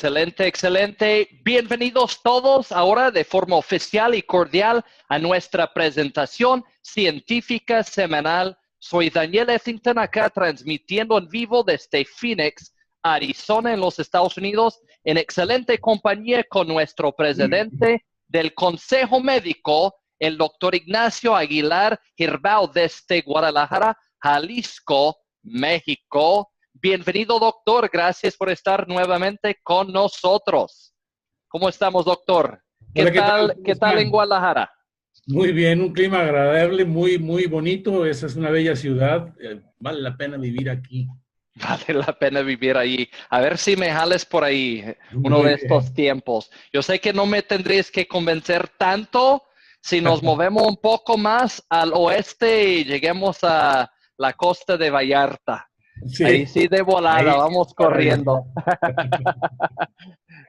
Excelente, excelente. Bienvenidos todos ahora de forma oficial y cordial a nuestra presentación científica semanal. Soy Daniel Effington, acá transmitiendo en vivo desde Phoenix, Arizona, en los Estados Unidos, en excelente compañía con nuestro presidente del Consejo Médico, el doctor Ignacio Aguilar Girbao, desde Guadalajara, Jalisco, México. Bienvenido, doctor. Gracias por estar nuevamente con nosotros. ¿Cómo estamos, doctor? Hola, ¿qué tal? ¿Qué tal en Guadalajara? Muy bien, un clima agradable, muy bonito. Esa es una bella ciudad. Vale la pena vivir aquí. Vale la pena vivir ahí. A ver si me jales por ahí uno Muy de estos bien. tiempos. Yo sé que no me tendréis que convencer tanto si nos movemos un poco más al oeste y lleguemos a la costa de Vallarta. Ahí Sí, sí de volada, ahí sí es vamos corriendo. paraíso.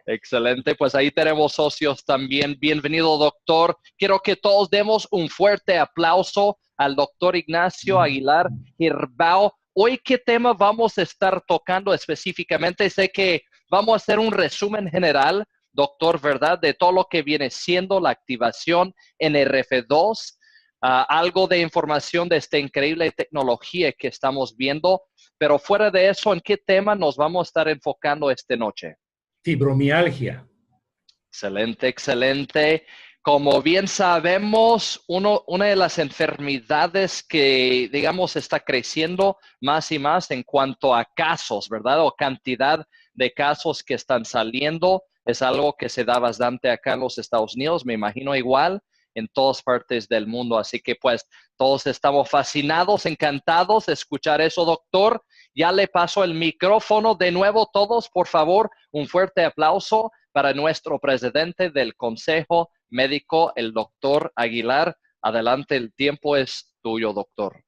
Excelente, pues ahí tenemos socios también. Bienvenido, doctor. Quiero que todos demos un fuerte aplauso al doctor Ignacio Aguilar Girbao. Hoy, ¿qué tema vamos a estar tocando específicamente? Sé que vamos a hacer un resumen general, doctor, ¿verdad? De todo lo que viene siendo la activación NRF2, algo de información de esta increíble tecnología que estamos viendo. Pero fuera de eso, ¿en qué tema nos vamos a estar enfocando esta noche? Fibromialgia. Excelente, excelente. Como bien sabemos, una de las enfermedades que, digamos, está creciendo más y más en cuanto a casos, ¿verdad? O cantidad de casos que están saliendo, es algo que se da bastante acá en los Estados Unidos, me imagino igual en todas partes del mundo. Así que pues todos estamos fascinados, encantados de escuchar eso, doctor. Ya le paso el micrófono de nuevo todos, por favor, un fuerte aplauso para nuestro presidente del Consejo Médico, el doctor Aguilar. Adelante, el tiempo es tuyo, doctor.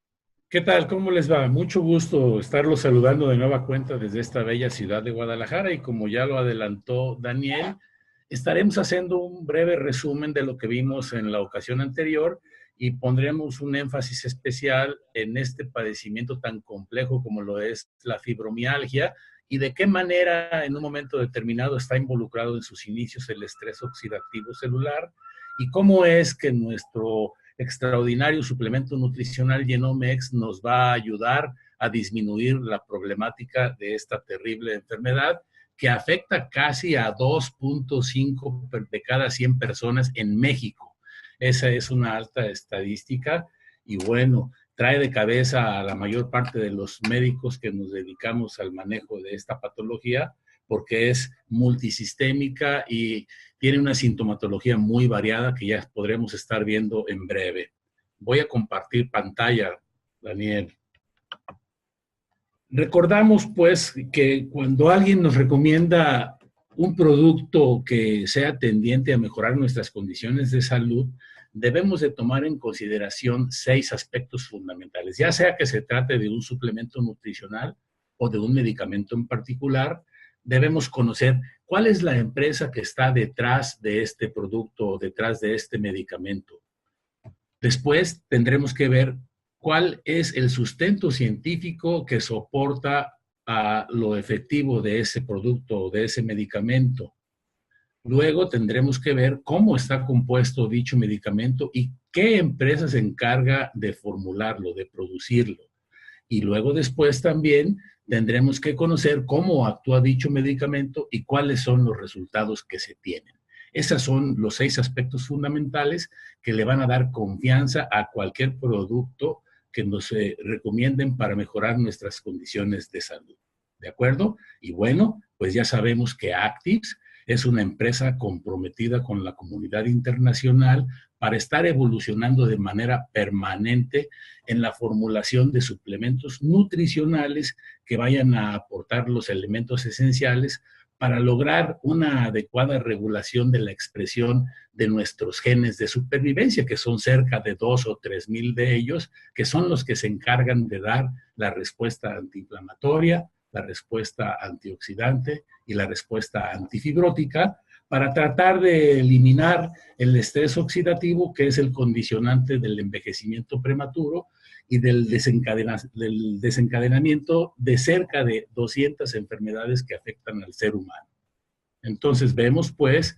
¿Qué tal? ¿Cómo les va? Mucho gusto estarlos saludando de nueva cuenta desde esta bella ciudad de Guadalajara y como ya lo adelantó Daniel, estaremos haciendo un breve resumen de lo que vimos en la ocasión anterior y pondremos un énfasis especial en este padecimiento tan complejo como lo es la fibromialgia y de qué manera en un momento determinado está involucrado en sus inicios el estrés oxidativo celular y cómo es que nuestro extraordinario suplemento nutricional Genomex nos va a ayudar a disminuir la problemática de esta terrible enfermedad que afecta casi a 2.5 de cada 100 personas en México. Esa es una alta estadística y bueno, trae de cabeza a la mayor parte de los médicos que nos dedicamos al manejo de esta patología porque es multisistémica y tiene una sintomatología muy variada que ya podremos estar viendo en breve. Voy a compartir pantalla, Daniel. Recordamos, pues, que cuando alguien nos recomienda un producto que sea tendiente a mejorar nuestras condiciones de salud, debemos de tomar en consideración 6 aspectos fundamentales, ya sea que se trate de un suplemento nutricional o de un medicamento en particular. Debemos conocer cuál es la empresa que está detrás de este producto o detrás de este medicamento. Después tendremos que ver cuál es el sustento científico que soporta a lo efectivo de ese producto o de ese medicamento. Luego tendremos que ver cómo está compuesto dicho medicamento y qué empresa se encarga de formularlo, de producirlo. Y luego después también tendremos que conocer cómo actúa dicho medicamento y cuáles son los resultados que se tienen. Esos son los 6 aspectos fundamentales que le van a dar confianza a cualquier producto que nos recomienden para mejorar nuestras condiciones de salud. ¿De acuerdo? Y bueno, pues ya sabemos que Actives es una empresa comprometida con la comunidad internacional para estar evolucionando de manera permanente en la formulación de suplementos nutricionales que vayan a aportar los elementos esenciales para lograr una adecuada regulación de la expresión de nuestros genes de supervivencia, que son cerca de 2 o 3 mil de ellos, que son los que se encargan de dar la respuesta antiinflamatoria, la respuesta antioxidante y la respuesta antifibrótica para tratar de eliminar el estrés oxidativo, que es el condicionante del envejecimiento prematuro y del desencadenamiento de cerca de 200 enfermedades que afectan al ser humano. Entonces vemos pues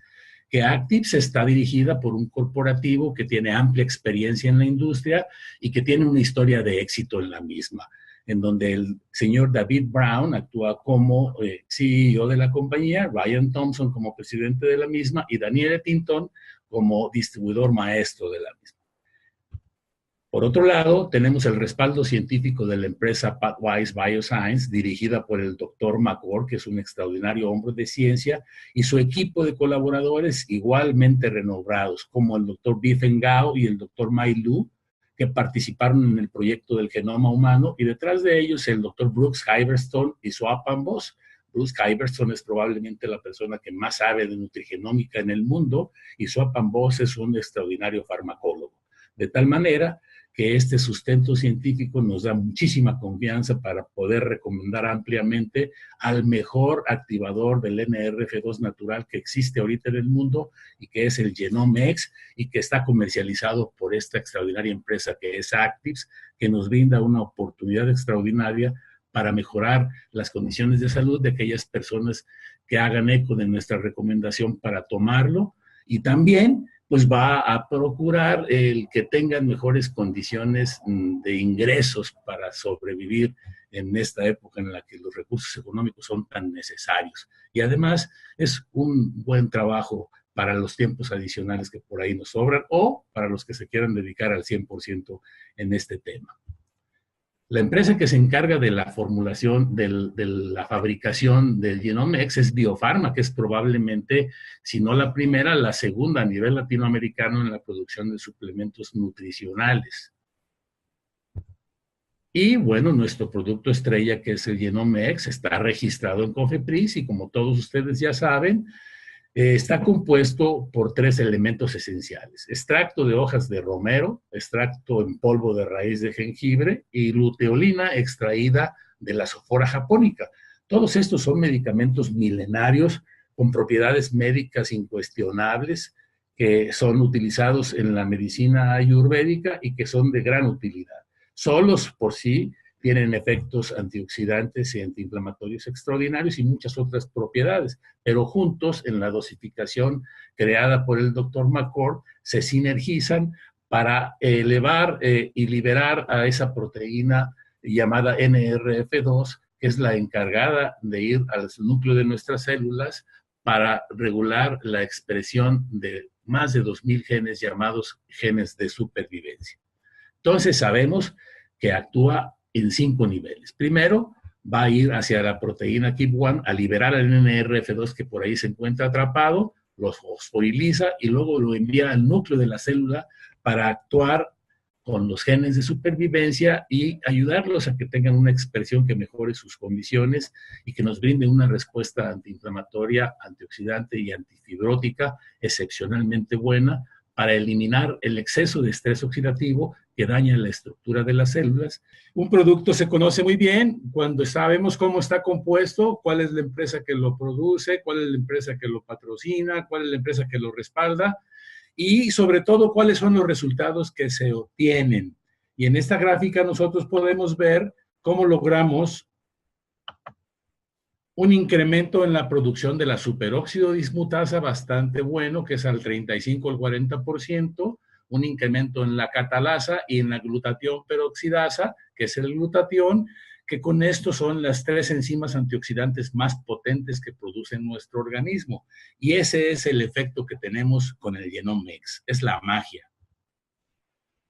que Actives está dirigida por un corporativo que tiene amplia experiencia en la industria y que tiene una historia de éxito en la misma, en donde el señor David Brown actúa como CEO de la compañía, Ryan Thompson como presidente de la misma y Daniel Etington como distribuidor maestro de la misma. Por otro lado, tenemos el respaldo científico de la empresa Pathwise Bioscience, dirigida por el doctor McCord, que es un extraordinario hombre de ciencia, y su equipo de colaboradores igualmente renombrados, como el doctor Bifen Gao y el doctor Mai Lu, que participaron en el proyecto del genoma humano, y detrás de ellos el doctor Brooks Hyverstone y Swapan Bos. Brooks Hyverstone es probablemente la persona que más sabe de nutrigenómica en el mundo, y Swapan Bos es un extraordinario farmacólogo. De tal manera que este sustento científico nos da muchísima confianza para poder recomendar ampliamente al mejor activador del NRF2 natural que existe ahorita en el mundo y que es el GenomeX y que está comercializado por esta extraordinaria empresa que es Actives, que nos brinda una oportunidad extraordinaria para mejorar las condiciones de salud de aquellas personas que hagan eco de nuestra recomendación para tomarlo y también pues va a procurar el que tengan mejores condiciones de ingresos para sobrevivir en esta época en la que los recursos económicos son tan necesarios. Y además es un buen trabajo para los tiempos adicionales que por ahí nos sobran o para los que se quieran dedicar al 100% en este tema. La empresa que se encarga de la formulación, de la fabricación del GenomeX es Biofarma, que es probablemente, si no la primera, la segunda a nivel latinoamericano en la producción de suplementos nutricionales. Y bueno, nuestro producto estrella, que es el GenomeX, está registrado en COFEPRIS y como todos ustedes ya saben, está compuesto por 3 elementos esenciales: extracto de hojas de romero, extracto en polvo de raíz de jengibre y luteolina extraída de la Sophora japonica. Todos estos son medicamentos milenarios con propiedades médicas incuestionables que son utilizados en la medicina ayurvédica y que son de gran utilidad. Solos por sí tienen efectos antioxidantes y antiinflamatorios extraordinarios y muchas otras propiedades, pero juntos en la dosificación creada por el doctor McCord se sinergizan para elevar y liberar a esa proteína llamada NRF2, que es la encargada de ir al núcleo de nuestras células para regular la expresión de más de 2,000 genes llamados genes de supervivencia. Entonces sabemos que actúa en 5 niveles. Primero, va a ir hacia la proteína KEAP1 a liberar el NRF2 que por ahí se encuentra atrapado, lo fosforiliza y luego lo envía al núcleo de la célula para actuar con los genes de supervivencia y ayudarlos a que tengan una expresión que mejore sus condiciones y que nos brinde una respuesta antiinflamatoria, antioxidante y antifibrótica excepcionalmente buena para eliminar el exceso de estrés oxidativo que daña la estructura de las células. Un producto se conoce muy bien cuando sabemos cómo está compuesto, cuál es la empresa que lo produce, cuál es la empresa que lo patrocina, cuál es la empresa que lo respalda y sobre todo cuáles son los resultados que se obtienen. Y en esta gráfica nosotros podemos ver cómo logramos un incremento en la producción de la superóxido dismutasa bastante bueno, que es al 35 al 40%, un incremento en la catalasa y en la glutatión peroxidasa, que es el glutatión, que con esto son las 3 enzimas antioxidantes más potentes que produce nuestro organismo. Y ese es el efecto que tenemos con el GenomeX, es la magia.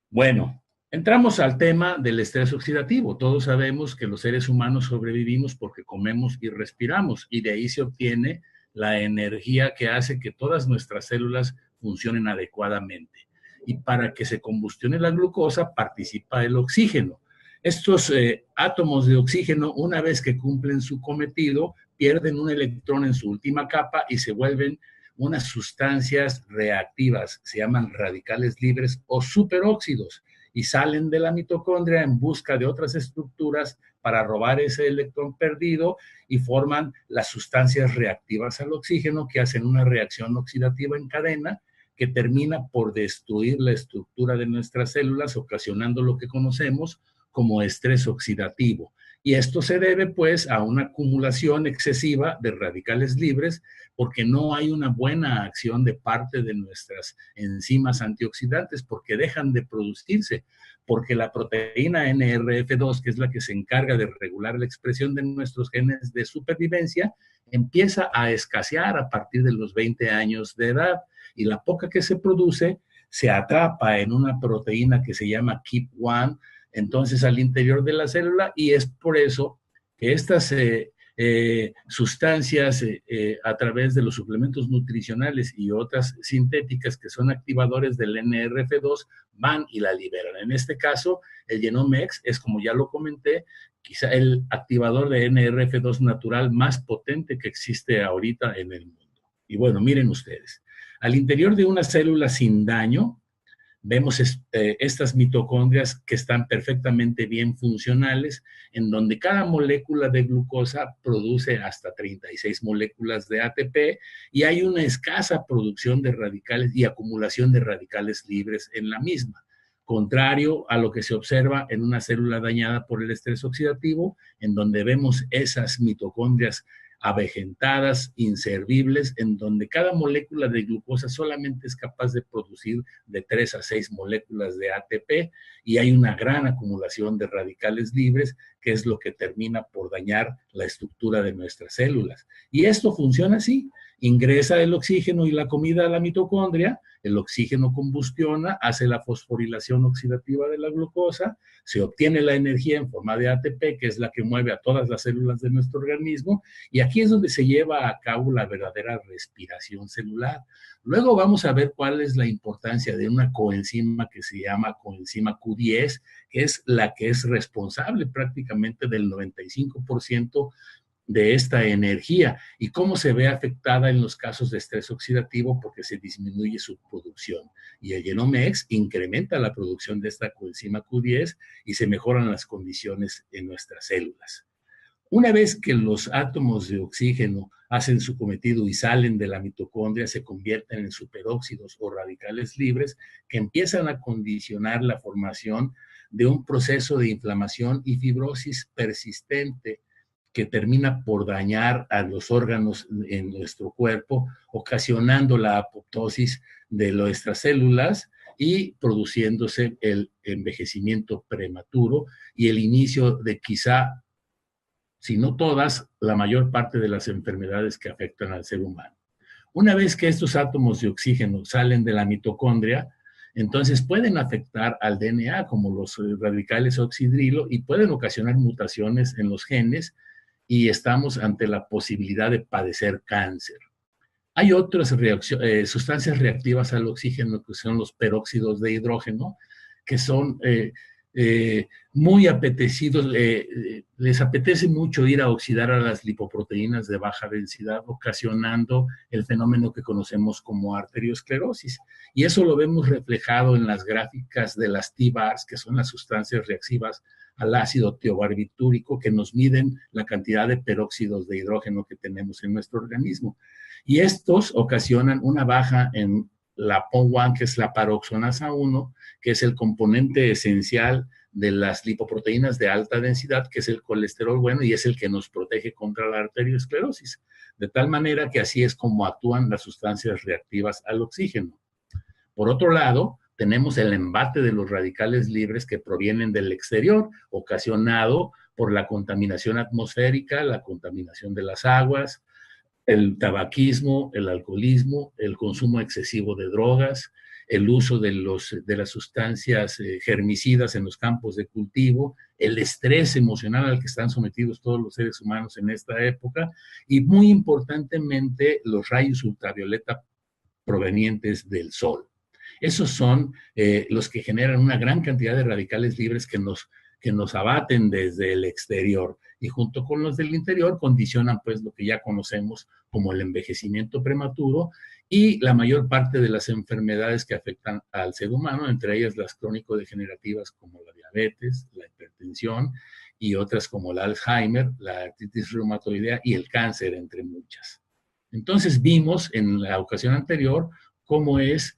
Bueno, entramos al tema del estrés oxidativo. Todos sabemos que los seres humanos sobrevivimos porque comemos y respiramos, y de ahí se obtiene la energía que hace que todas nuestras células funcionen adecuadamente. Y para que se combustione la glucosa, participa el oxígeno. Estos átomos de oxígeno, una vez que cumplen su cometido, pierden un electrón en su última capa y se vuelven unas sustancias reactivas, se llaman radicales libres o superóxidos, y salen de la mitocondria en busca de otras estructuras para robar ese electrón perdido y forman las sustancias reactivas al oxígeno que hacen una reacción oxidativa en cadena que termina por destruir la estructura de nuestras células, ocasionando lo que conocemos como estrés oxidativo. Y esto se debe, pues, a una acumulación excesiva de radicales libres, porque no hay una buena acción de parte de nuestras enzimas antioxidantes, porque dejan de producirse, porque la proteína NRF2, que es la que se encarga de regular la expresión de nuestros genes de supervivencia, empieza a escasear a partir de los 20 años de edad, y la poca que se produce se atrapa en una proteína que se llama KEAP1, entonces al interior de la célula, y es por eso que estas sustancias a través de los suplementos nutricionales y otras sintéticas que son activadores del NRF2 van y la liberan. En este caso, el Genomex es, como ya lo comenté, quizá el activador de NRF2 natural más potente que existe ahorita en el mundo. Y bueno, miren ustedes, al interior de una célula sin daño, vemos estas mitocondrias que están perfectamente bien funcionales, en donde cada molécula de glucosa produce hasta 36 moléculas de ATP y hay una escasa producción de radicales y acumulación de radicales libres en la misma. Contrario a lo que se observa en una célula dañada por el estrés oxidativo, en donde vemos esas mitocondrias avejentadas, inservibles, en donde cada molécula de glucosa solamente es capaz de producir de 3 a 6 moléculas de ATP y hay una gran acumulación de radicales libres, que es lo que termina por dañar la estructura de nuestras células. Y esto funciona así: ingresa el oxígeno y la comida a la mitocondria, el oxígeno combustiona, hace la fosforilación oxidativa de la glucosa, se obtiene la energía en forma de ATP, que es la que mueve a todas las células de nuestro organismo, y aquí es donde se lleva a cabo la verdadera respiración celular. Luego vamos a ver cuál es la importancia de una coenzima que se llama coenzima Q10, que es la que es responsable prácticamente del 95% de esta energía y cómo se ve afectada en los casos de estrés oxidativo, porque se disminuye su producción. Y el Genomex incrementa la producción de esta coenzima Q10 y se mejoran las condiciones en nuestras células. Una vez que los átomos de oxígeno hacen su cometido y salen de la mitocondria, se convierten en superóxidos o radicales libres que empiezan a condicionar la formación de un proceso de inflamación y fibrosis persistente que termina por dañar a los órganos en nuestro cuerpo, ocasionando la apoptosis de nuestras células y produciéndose el envejecimiento prematuro y el inicio de quizá, si no todas, la mayor parte de las enfermedades que afectan al ser humano. Una vez que estos átomos de oxígeno salen de la mitocondria, entonces pueden afectar al DNA como los radicales oxidrilo y pueden ocasionar mutaciones en los genes y estamos ante la posibilidad de padecer cáncer. Hay otras sustancias reactivas al oxígeno que son los peróxidos de hidrógeno, que son muy apetecidos, les apetece mucho ir a oxidar a las lipoproteínas de baja densidad, ocasionando el fenómeno que conocemos como arteriosclerosis. Y eso lo vemos reflejado en las gráficas de las T-bars, que son las sustancias reactivas al ácido tiobarbitúrico, que nos miden la cantidad de peróxidos de hidrógeno que tenemos en nuestro organismo. Y estos ocasionan una baja en la POM1, que es la paroxonasa 1, que es el componente esencial de las lipoproteínas de alta densidad, que es el colesterol bueno y es el que nos protege contra la arteriosclerosis. De tal manera que así es como actúan las sustancias reactivas al oxígeno. Por otro lado, tenemos el embate de los radicales libres que provienen del exterior, ocasionado por la contaminación atmosférica, la contaminación de las aguas, el tabaquismo, el alcoholismo, el consumo excesivo de drogas, el uso de las sustancias germicidas en los campos de cultivo, el estrés emocional al que están sometidos todos los seres humanos en esta época y, muy importantemente, los rayos ultravioleta provenientes del sol. Esos son los que generan una gran cantidad de radicales libres que nos abaten desde el exterior y junto con los del interior condicionan pues lo que ya conocemos como el envejecimiento prematuro y la mayor parte de las enfermedades que afectan al ser humano, entre ellas las crónico-degenerativas como la diabetes, la hipertensión y otras como el Alzheimer, la artritis reumatoidea y el cáncer, entre muchas. Entonces vimos en la ocasión anterior cómo es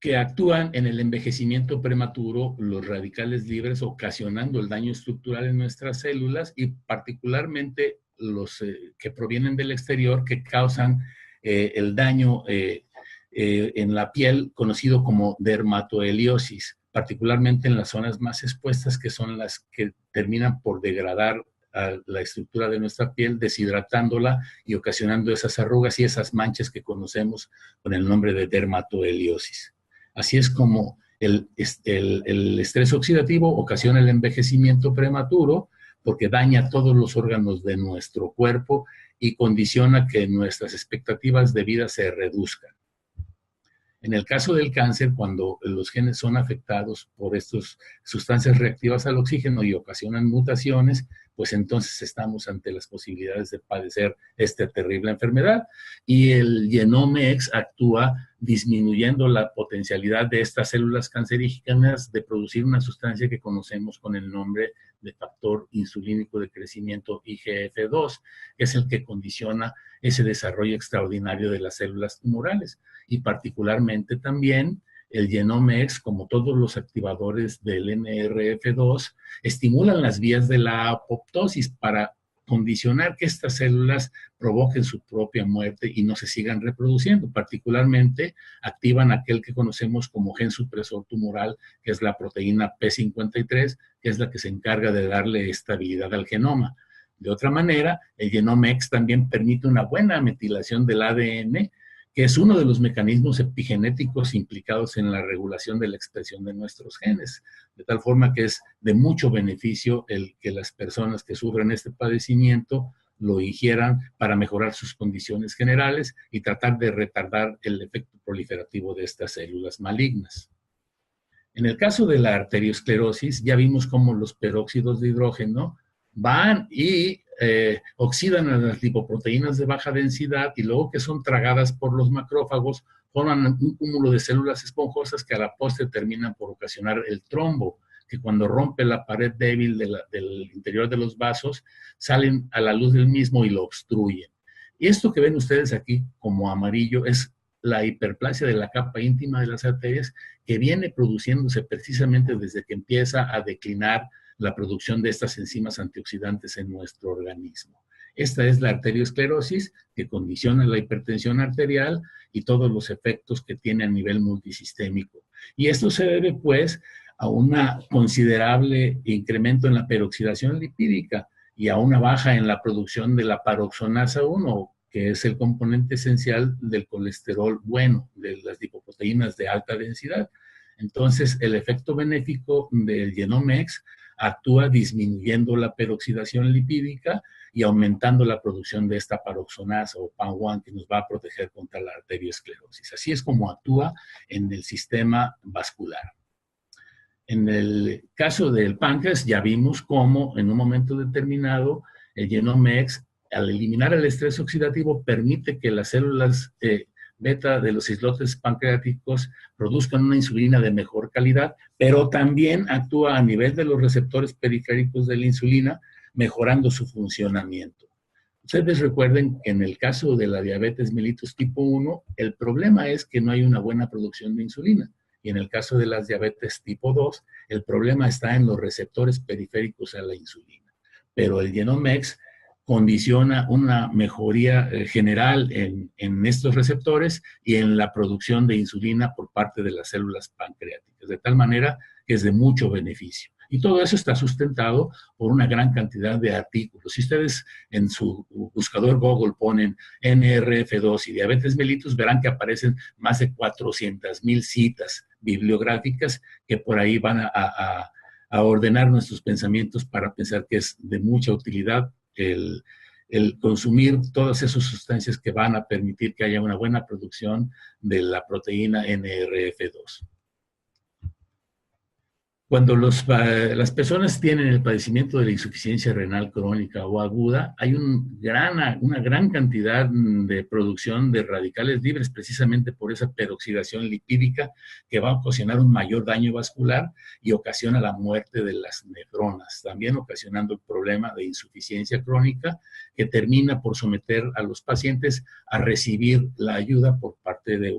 que actúan en el envejecimiento prematuro, los radicales libres, ocasionando el daño estructural en nuestras células y particularmente los que provienen del exterior, que causan el daño en la piel, conocido como dermatoheliosis, particularmente en las zonas más expuestas, que son las que terminan por degradar a la estructura de nuestra piel, deshidratándola y ocasionando esas arrugas y esas manchas que conocemos con el nombre de dermatoheliosis. Así es como el estrés oxidativo ocasiona el envejecimiento prematuro, porque daña todos los órganos de nuestro cuerpo y condiciona que nuestras expectativas de vida se reduzcan. En el caso del cáncer, cuando los genes son afectados por estas sustancias reactivas al oxígeno y ocasionan mutaciones, pues entonces estamos ante las posibilidades de padecer esta terrible enfermedad. Y el Genome-X actúa disminuyendo la potencialidad de estas células cancerígenas de producir una sustancia que conocemos con el nombre de factor insulínico de crecimiento IGF-2, que es el que condiciona ese desarrollo extraordinario de las células tumorales. Y particularmente también el Genome-X, como todos los activadores del NRF2, estimulan las vías de la apoptosis para condicionar que estas células provoquen su propia muerte y no se sigan reproduciendo. Particularmente activan aquel que conocemos como gen supresor tumoral, que es la proteína P53, que es la que se encarga de darle estabilidad al genoma. De otra manera, el Genome-X también permite una buena metilación del ADN, que es uno de los mecanismos epigenéticos implicados en la regulación de la expresión de nuestros genes, de tal forma que es de mucho beneficio el que las personas que sufren este padecimiento lo ingieran para mejorar sus condiciones generales y tratar de retardar el efecto proliferativo de estas células malignas. En el caso de la arteriosclerosis, ya vimos cómo los peróxidos de hidrógeno van y oxidan a las lipoproteínas de baja densidad y luego que son tragadas por los macrófagos, forman un cúmulo de células esponjosas que a la postre terminan por ocasionar el trombo, que cuando rompe la pared débil del interior de los vasos, salen a la luz del mismo y lo obstruyen. Y esto que ven ustedes aquí como amarillo es la hiperplasia de la capa íntima de las arterias, que viene produciéndose precisamente desde que empieza a declinar la producción de estas enzimas antioxidantes en nuestro organismo. Esta es la arteriosclerosis, que condiciona la hipertensión arterial y todos los efectos que tiene a nivel multisistémico. Y esto se debe, pues, a un considerable incremento en la peroxidación lipídica y a una baja en la producción de la paroxonasa 1, que es el componente esencial del colesterol bueno, de las lipoproteínas de alta densidad. Entonces, el efecto benéfico del Genome-X actúa disminuyendo la peroxidación lipídica y aumentando la producción de esta paroxonasa o PAN1 que nos va a proteger contra la arteriosclerosis. Así es como actúa en el sistema vascular. En el caso del páncreas ya vimos cómo en un momento determinado el Genome-X, al eliminar el estrés oxidativo, permite que las células beta de los islotes pancreáticos produzcan una insulina de mejor calidad, pero también actúa a nivel de los receptores periféricos de la insulina, mejorando su funcionamiento. Ustedes recuerden que en el caso de la diabetes mellitus tipo 1, el problema es que no hay una buena producción de insulina. Y en el caso de las diabetes tipo 2, el problema está en los receptores periféricos a la insulina. Pero el Genome-X condiciona una mejoría general en estos receptores y en la producción de insulina por parte de las células pancreáticas, de tal manera que es de mucho beneficio. Y todo eso está sustentado por una gran cantidad de artículos. Si ustedes en su buscador Google ponen NRF2 y diabetes mellitus, verán que aparecen más de 400,000 citas bibliográficas que por ahí van a ordenar nuestros pensamientos para pensar que es de mucha utilidad el consumir todas esas sustancias que van a permitir que haya una buena producción de la proteína NRF2. Cuando las personas tienen el padecimiento de la insuficiencia renal crónica o aguda, hay una gran cantidad de producción de radicales libres, precisamente por esa peroxidación lipídica que va a ocasionar un mayor daño vascular y ocasiona la muerte de las nefronas, también ocasionando el problema de insuficiencia crónica que termina por someter a los pacientes a recibir la ayuda por parte de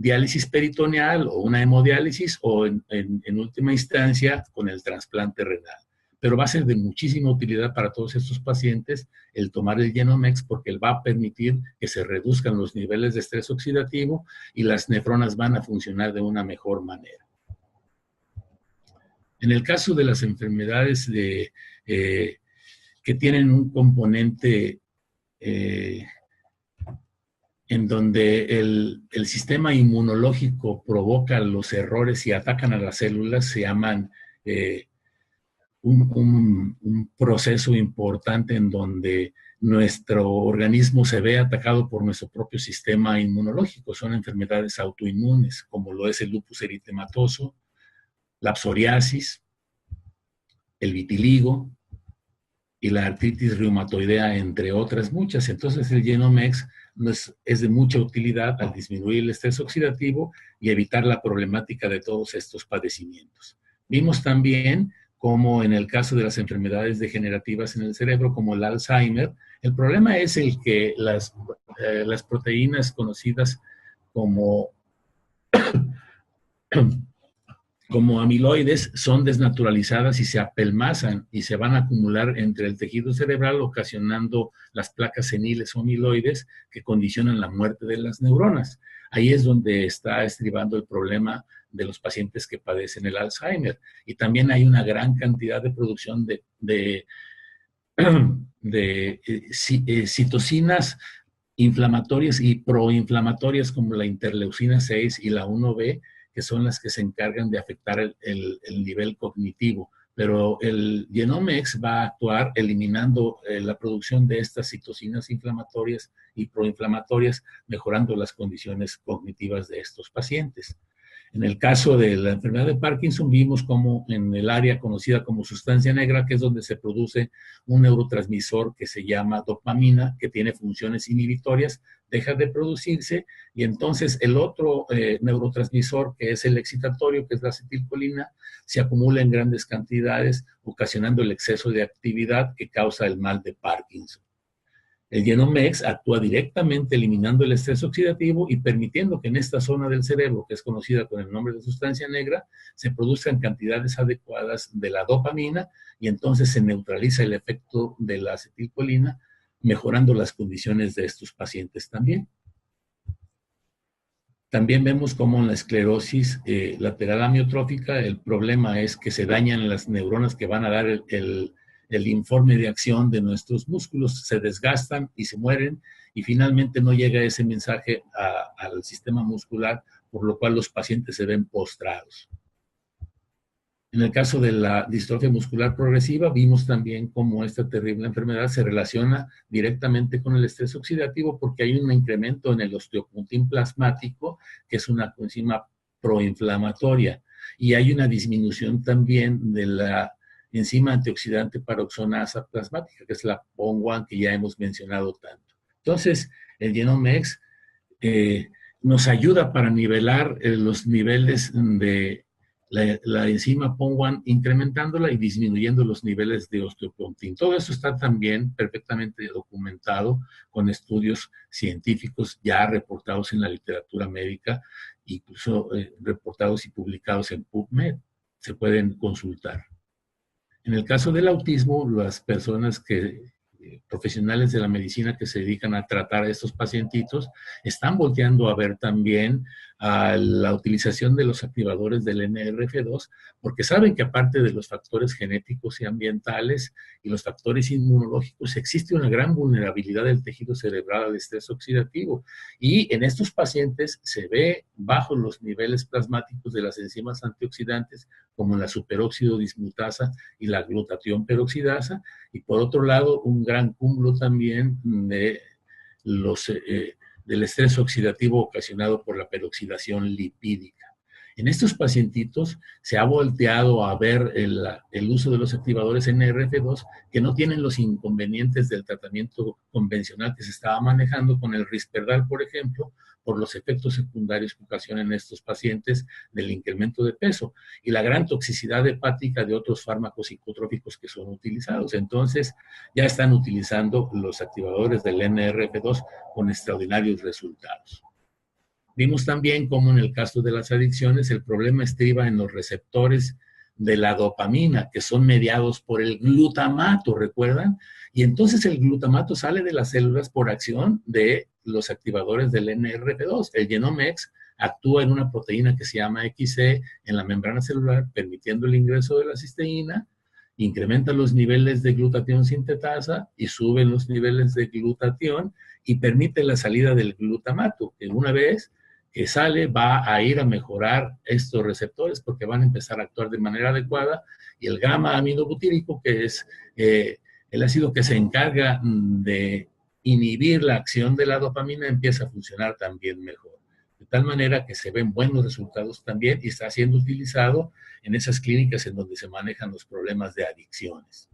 diálisis peritoneal o una hemodiálisis o en última instancia con el trasplante renal. Pero va a ser de muchísima utilidad para todos estos pacientes el tomar el Genomex porque va a permitir que se reduzcan los niveles de estrés oxidativo y las nefronas van a funcionar de una mejor manera. En el caso de las enfermedades que tienen un componente en donde el sistema inmunológico provoca los errores y atacan a las células, se llaman un proceso importante en donde nuestro organismo se ve atacado por nuestro propio sistema inmunológico. Son enfermedades autoinmunes, como lo es el lupus eritematoso, la psoriasis, el vitiligo y la artritis reumatoidea, entre otras muchas. Entonces el Genomex es de mucha utilidad al disminuir el estrés oxidativo y evitar la problemática de todos estos padecimientos. Vimos también como en el caso de las enfermedades degenerativas en el cerebro, como el Alzheimer, el problema es el que las proteínas conocidas como amiloides son desnaturalizadas y se apelmazan y se van a acumular entre el tejido cerebral, ocasionando las placas seniles o amiloides que condicionan la muerte de las neuronas. Ahí es donde está estribando el problema de los pacientes que padecen el Alzheimer. Y también hay una gran cantidad de producción de citocinas inflamatorias y proinflamatorias como la interleucina 6 y la 1B, que son las que se encargan de afectar el nivel cognitivo. Pero el Genomex va a actuar eliminando la producción de estas citocinas inflamatorias y proinflamatorias, mejorando las condiciones cognitivas de estos pacientes. En el caso de la enfermedad de Parkinson, vimos como en el área conocida como sustancia negra, que es donde se produce un neurotransmisor que se llama dopamina, que tiene funciones inhibitorias, deja de producirse, y entonces el otro neurotransmisor, que es el excitatorio, que es la acetilcolina, se acumula en grandes cantidades, ocasionando el exceso de actividad que causa el mal de Parkinson. El Genomex actúa directamente eliminando el estrés oxidativo y permitiendo que en esta zona del cerebro, que es conocida con el nombre de sustancia negra, se produzcan cantidades adecuadas de la dopamina y entonces se neutraliza el efecto de la acetilcolina, mejorando las condiciones de estos pacientes también. También vemos cómo en la esclerosis lateral amiotrófica el problema es que se dañan las neuronas que van a dar el informe de acción de nuestros músculos, se desgastan y se mueren y finalmente no llega ese mensaje al sistema muscular, por lo cual los pacientes se ven postrados. En el caso de la distrofia muscular progresiva, vimos también cómo esta terrible enfermedad se relaciona directamente con el estrés oxidativo porque hay un incremento en el osteopontin plasmático, que es una coenzima proinflamatoria, y hay una disminución también de la enzima antioxidante paroxonasa plasmática, que es la PON1, que ya hemos mencionado tanto. Entonces, el Genomex nos ayuda para nivelar los niveles de la enzima PON1, incrementándola y disminuyendo los niveles de osteopontin. Todo eso está también perfectamente documentado con estudios científicos ya reportados en la literatura médica, incluso reportados y publicados en PubMed. Se pueden consultar. En el caso del autismo, las personas profesionales de la medicina que se dedican a tratar a estos pacientitos están volteando a ver también a la utilización de los activadores del NRF2, porque saben que aparte de los factores genéticos y ambientales y los factores inmunológicos, existe una gran vulnerabilidad del tejido cerebral al estrés oxidativo. Y en estos pacientes se ve bajo los niveles plasmáticos de las enzimas antioxidantes, como la superóxido dismutasa y la glutatión peroxidasa, y por otro lado, un gran cúmulo también de del estrés oxidativo ocasionado por la peroxidación lipídica. En estos pacientitos se ha volteado a ver el uso de los activadores NRF2 que no tienen los inconvenientes del tratamiento convencional que se estaba manejando con el Risperdal, por ejemplo, por los efectos secundarios que ocasionan estos pacientes del incremento de peso y la gran toxicidad hepática de otros fármacos psicotrópicos que son utilizados. Entonces, ya están utilizando los activadores del NRF2 con extraordinarios resultados. Vimos también cómo en el caso de las adicciones el problema estriba en los receptores de la dopamina, que son mediados por el glutamato, ¿recuerdan? Y entonces el glutamato sale de las células por acción de los activadores del NRF2. El Genomex actúa en una proteína que se llama XC en la membrana celular, permitiendo el ingreso de la cisteína, incrementa los niveles de glutatión sintetasa y sube los niveles de glutatión y permite la salida del glutamato, que una vez que sale va a ir a mejorar estos receptores porque van a empezar a actuar de manera adecuada y el gamma aminobutírico, que es el ácido que se encarga de inhibir la acción de la dopamina, empieza a funcionar también mejor. De tal manera que se ven buenos resultados también y está siendo utilizado en esas clínicas en donde se manejan los problemas de adicciones.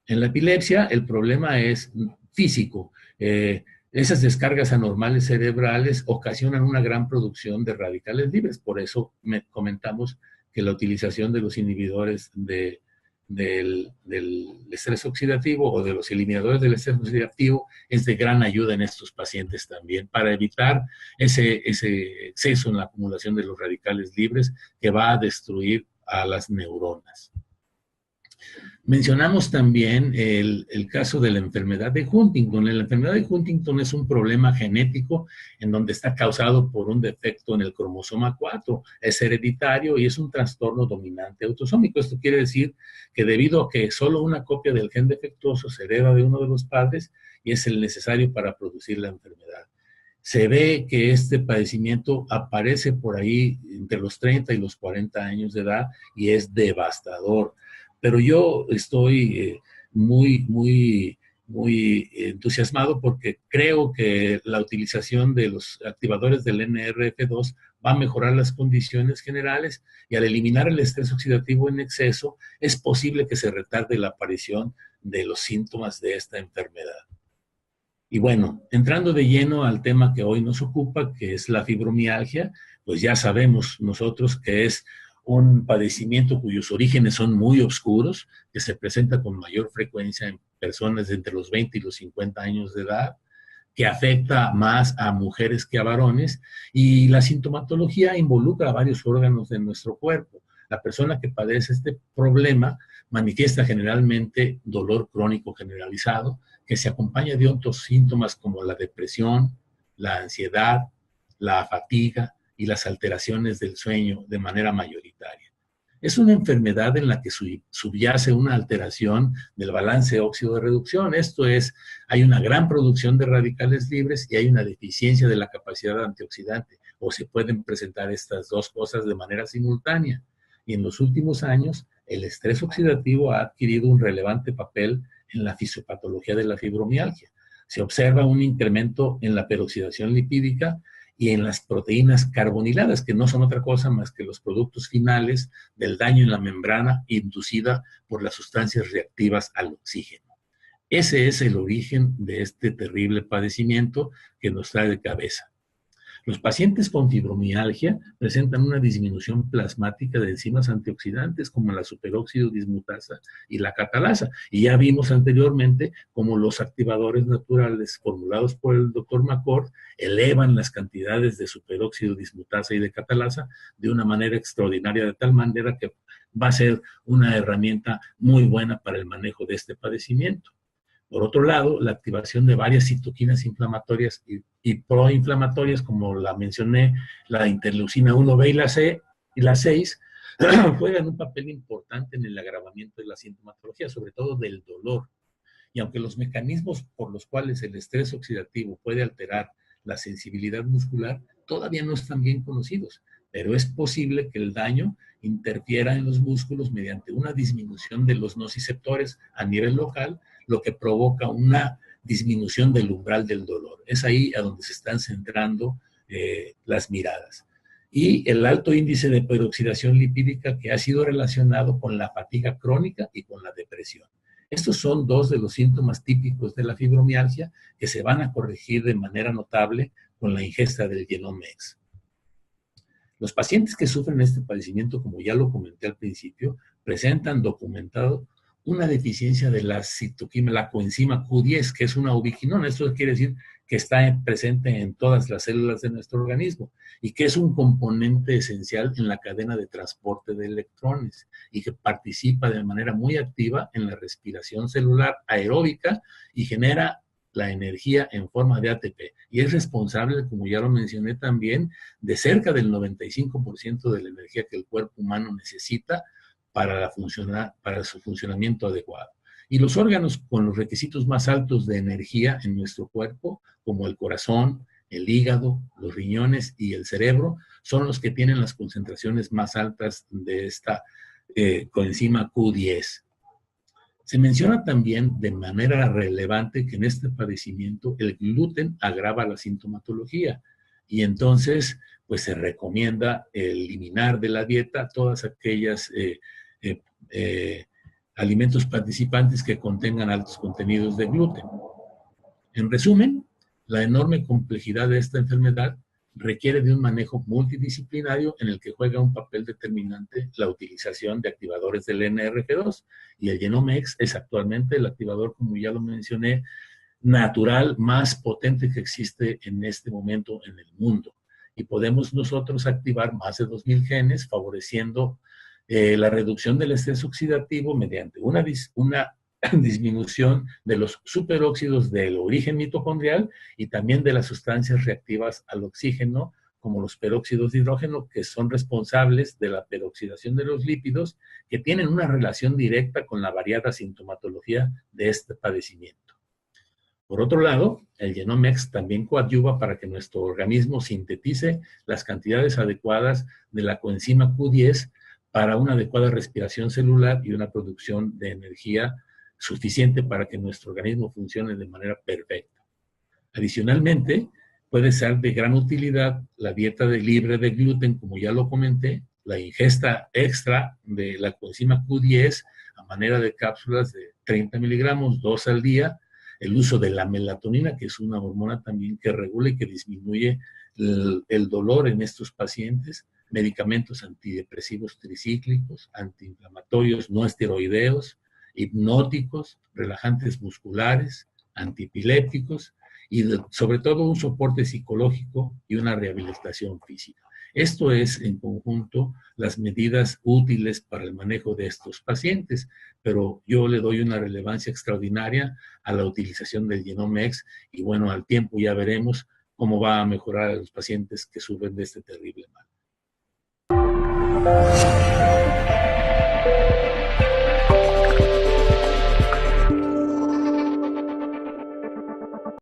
En la epilepsia el problema es físico. Esas descargas anormales cerebrales ocasionan una gran producción de radicales libres. Por eso comentamos que la utilización de los inhibidores del estrés oxidativo o de los eliminadores del estrés oxidativo es de gran ayuda en estos pacientes también para evitar ese exceso en la acumulación de los radicales libres que va a destruir a las neuronas. Mencionamos también el caso de la enfermedad de Huntington. La enfermedad de Huntington es un problema genético en donde está causado por un defecto en el cromosoma 4. Es hereditario y es un trastorno dominante autosómico. Esto quiere decir que debido a que solo una copia del gen defectuoso se hereda de uno de los padres y es el necesario para producir la enfermedad. Se ve que este padecimiento aparece por ahí entre los 30 y los 40 años de edad y es devastador. Pero yo estoy muy entusiasmado porque creo que la utilización de los activadores del NRF2 va a mejorar las condiciones generales y al eliminar el estrés oxidativo en exceso es posible que se retarde la aparición de los síntomas de esta enfermedad. Y bueno, entrando de lleno al tema que hoy nos ocupa, que es la fibromialgia, pues ya sabemos nosotros que es un padecimiento cuyos orígenes son muy oscuros, que se presenta con mayor frecuencia en personas de entre los 20 y los 50 años de edad, que afecta más a mujeres que a varones, y la sintomatología involucra a varios órganos de nuestro cuerpo. La persona que padece este problema manifiesta generalmente dolor crónico generalizado, que se acompaña de otros síntomas como la depresión, la ansiedad, la fatiga, y las alteraciones del sueño de manera mayoritaria. Es una enfermedad en la que subyace una alteración del balance óxido de reducción. Esto es, hay una gran producción de radicales libres y hay una deficiencia de la capacidad antioxidante, o se pueden presentar estas dos cosas de manera simultánea. Y en los últimos años, el estrés oxidativo ha adquirido un relevante papel en la fisiopatología de la fibromialgia. Se observa un incremento en la peroxidación lipídica y en las proteínas carboniladas, que no son otra cosa más que los productos finales del daño en la membrana inducida por las sustancias reactivas al oxígeno. Ese es el origen de este terrible padecimiento que nos trae de cabeza. Los pacientes con fibromialgia presentan una disminución plasmática de enzimas antioxidantes como la superóxido dismutasa y la catalasa. Y ya vimos anteriormente cómo los activadores naturales formulados por el Dr. McCord elevan las cantidades de superóxido dismutasa y de catalasa de una manera extraordinaria, de tal manera que va a ser una herramienta muy buena para el manejo de este padecimiento. Por otro lado, la activación de varias citoquinas inflamatorias y proinflamatorias, como la mencioné, la interleucina 1B y la 6, juegan un papel importante en el agravamiento de la sintomatología, sobre todo del dolor. Y aunque los mecanismos por los cuales el estrés oxidativo puede alterar la sensibilidad muscular todavía no están bien conocidos, pero es posible que el daño interfiera en los músculos mediante una disminución de los nociceptores a nivel local, lo que provoca una disminución del umbral del dolor. Es ahí a donde se están centrando las miradas. Y el alto índice de peroxidación lipídica que ha sido relacionado con la fatiga crónica y con la depresión. Estos son dos de los síntomas típicos de la fibromialgia que se van a corregir de manera notable con la ingesta del Genomex. Los pacientes que sufren este padecimiento, como ya lo comenté al principio, presentan documentado una deficiencia de la citoquímica, la coenzima Q10, que es una ubiquinona. Esto quiere decir que está presente en todas las células de nuestro organismo y que es un componente esencial en la cadena de transporte de electrones y que participa de manera muy activa en la respiración celular aeróbica y genera la energía en forma de ATP. Y es responsable, como ya lo mencioné también, de cerca del 95% de la energía que el cuerpo humano necesita para su funcionamiento adecuado. Y los órganos con los requisitos más altos de energía en nuestro cuerpo, como el corazón, el hígado, los riñones y el cerebro, son los que tienen las concentraciones más altas de esta coenzima Q10. Se menciona también de manera relevante que en este padecimiento el gluten agrava la sintomatología y entonces pues se recomienda eliminar de la dieta todas aquellas alimentos participantes que contengan altos contenidos de gluten. En resumen, la enorme complejidad de esta enfermedad requiere de un manejo multidisciplinario en el que juega un papel determinante la utilización de activadores del NRF2 y el Genomex es actualmente el activador, como ya lo mencioné, natural más potente que existe en este momento en el mundo. Y podemos nosotros activar más de 2000 genes favoreciendo la reducción del estrés oxidativo mediante una disminución de los superóxidos del origen mitocondrial y también de las sustancias reactivas al oxígeno, como los peróxidos de hidrógeno, que son responsables de la peroxidación de los lípidos, que tienen una relación directa con la variada sintomatología de este padecimiento. Por otro lado, el Genomex también coadyuva para que nuestro organismo sintetice las cantidades adecuadas de la coenzima Q10 para una adecuada respiración celular y una producción de energía suficiente para que nuestro organismo funcione de manera perfecta. Adicionalmente, puede ser de gran utilidad la dieta libre de gluten, como ya lo comenté, la ingesta extra de la coenzima Q10 a manera de cápsulas de 30 miligramos, 2 al día, el uso de la melatonina, que es una hormona también que regula y que disminuye el dolor en estos pacientes, medicamentos antidepresivos tricíclicos, antiinflamatorios no esteroideos, hipnóticos, relajantes musculares, antiepilépticos y sobre todo un soporte psicológico y una rehabilitación física. Esto es, en conjunto, las medidas útiles para el manejo de estos pacientes, pero yo le doy una relevancia extraordinaria a la utilización del Genomex y bueno, al tiempo ya veremos cómo va a mejorar a los pacientes que sufren de este terrible mal.